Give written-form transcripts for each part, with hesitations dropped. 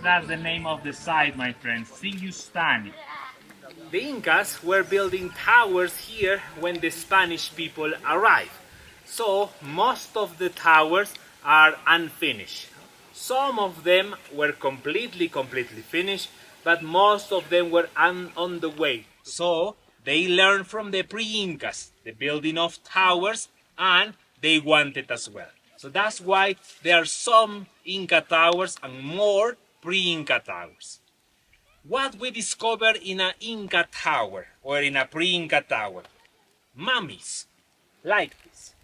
So that's the name of the site, my friends, Sillustani. The Incas were building towers here when the Spanish people arrived. So most of the towers are unfinished. Some of them were completely finished, but most of them were on the way. So they learned from the pre-Incas the building of towers, and they want it as well. So that's why there are some Inca towers and more pre-Inca towers. What we discovered in an Inca tower or in a pre-Inca tower? Mummies, like this.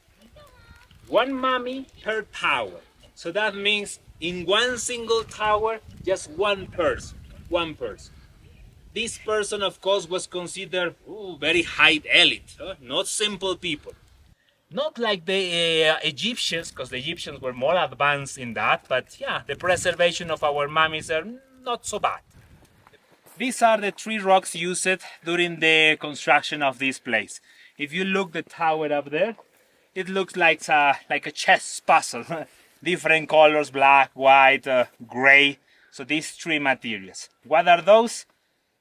One mummy per tower. So that means in one single tower, just one person. One person. This person, of course, was considered very high elite, not simple people. Not like the Egyptians, because the Egyptians were more advanced in that, but yeah, the preservation of our mummies are not so bad. These are the three rocks used during the construction of this place. If you look the tower up there, it looks like a chess puzzle. Different colors, black, white, gray. So these three materials. What are those?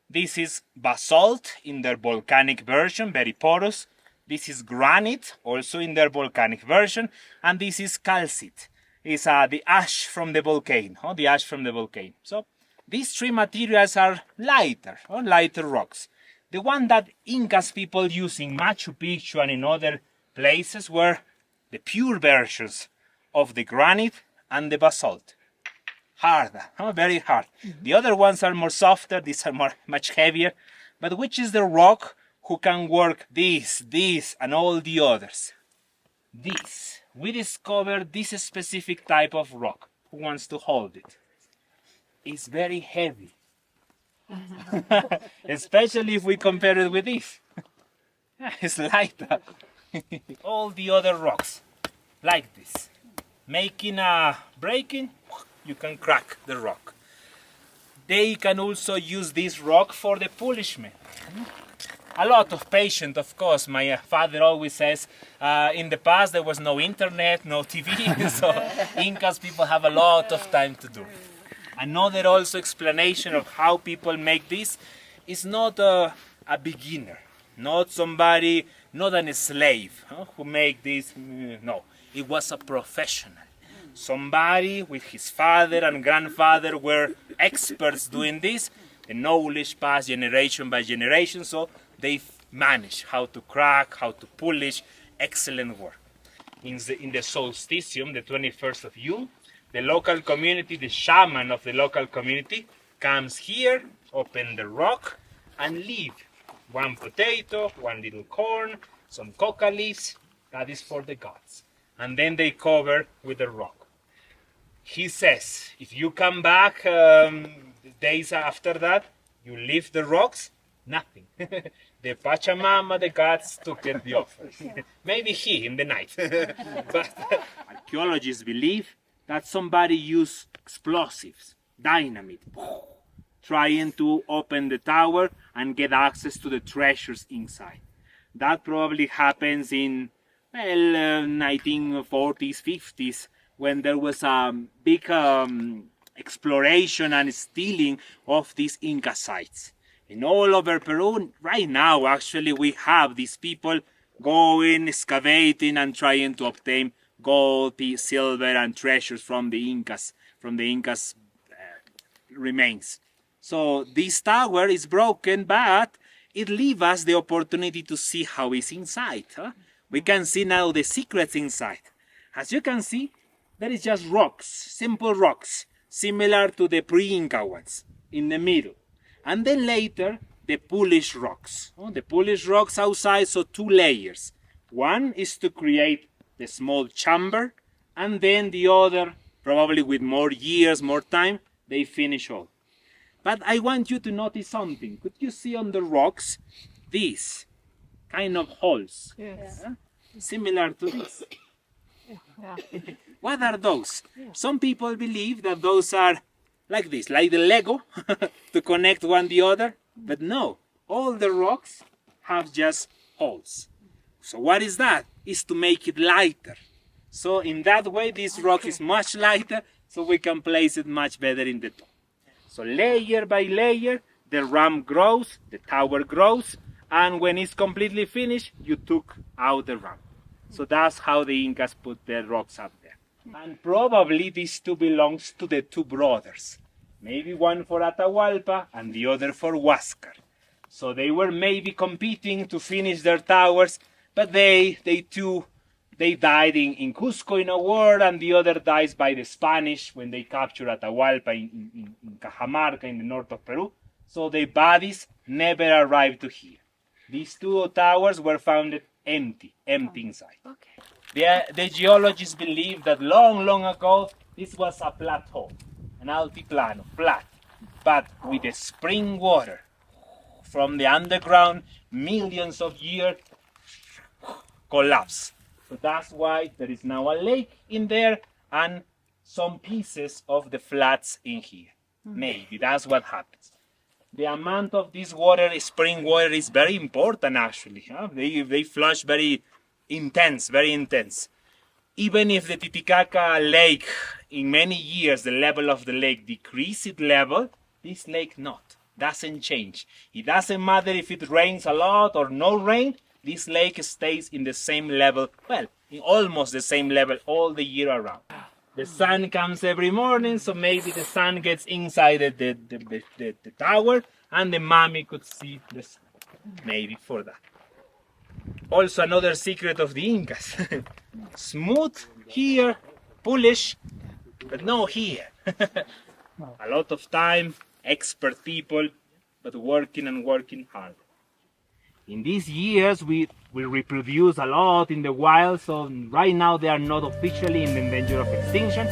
This is basalt in their volcanic version, very porous. This is granite, also in their volcanic version. And this is calcite. It's the ash from the volcano, the ash from the volcano. So these three materials are lighter, lighter rocks. The one that Incas people use in Machu Picchu and in other places were the pure versions of the granite and the basalt. Hard, very hard. The other ones are more softer, these are much heavier. But which is the rock who can work this, and all the others? This. We discovered this specific type of rock. Who wants to hold it? It's very heavy. Especially if we compare it with this. It's lighter. All the other rocks, like this. Making a breaking, you can crack the rock. They can also use this rock for the polishment. A lot of patience, of course. My father always says, in the past there was no internet, no TV, so Incas people have a lot of time to do. Another also explanation of how people make this is not a beginner, not somebody, not a slave who make this. No, it was a professional. Somebody with his father and grandfather were experts doing this. The knowledge passed generation by generation, so they managed how to crack, how to polish. Excellent work. In the solstitium, the 21st of June, the local community, the shaman of the local community, comes here, open the rock, and leave one potato, one little corn, some coca leaves. That is for the gods. And then they cover with the rock. He says, if you come back days after that, you leave the rocks, nothing. The Pachamama, the gods, took the offers. Maybe he in the night. But archaeologists believe that somebody used explosives, dynamite, trying to open the tower and get access to the treasures inside. That probably happens in 1940s, 50s, when there was a big exploration and stealing of these Inca sites. And all over Peru, right now, actually, we have these people going, excavating, and trying to obtain gold, silver, and treasures from the Incas, remains. So this tower is broken, but it leaves us the opportunity to see how it's inside. We can see now the secrets inside. As you can see, there is just rocks, simple rocks, similar to the pre-Inca ones, in the middle. And then later, the polished rocks. The polished rocks outside, so two layers. One is to create the small chamber, and then the other, probably with more years, more time, they finish all. But I want you to notice something. Could you see on the rocks these kind of holes? Yes. Similar to this. Yeah. What are those? Some people believe that those are like this, like the Lego, to connect one the other. But no, all the rocks have just holes. So what is that? It's to make it lighter. So in that way, this rock is much lighter, so we can place it much better in the top. So layer by layer, the ramp grows, the tower grows, and when it's completely finished, you took out the ramp. So that's how the Incas put their rocks up there. And probably these two belongs to the two brothers. Maybe one for Atahualpa and the other for Huáscar. So they were maybe competing to finish their towers, but they died in Cusco in a war, and the other dies by the Spanish when they captured Atahualpa in Cajamarca in the north of Peru. So their bodies never arrived to here. These two towers were found empty inside. Okay. The geologists believe that long ago this was a plateau, an altiplano, flat, but with the spring water from the underground, millions of years collapse. So that's why there is now a lake in there and some pieces of the flats in here. Maybe that's what happens. The amount of this water, spring water, is very important actually. Huh? They flush very intense. Even if the Titicaca lake, in many years, the level of the lake decreased level, this lake doesn't change. It doesn't matter if it rains a lot or no rain, this lake stays in the same level, well, in almost the same level all the year around. The sun comes every morning, so maybe the sun gets inside the tower and the mommy could see the sun. Maybe for that. Also another secret of the Incas. Smooth here, bullish, but no here. A lot of time, expert people, but working hard. In these years, we reproduce a lot in the wild, so right now they are not officially in the danger of extinction,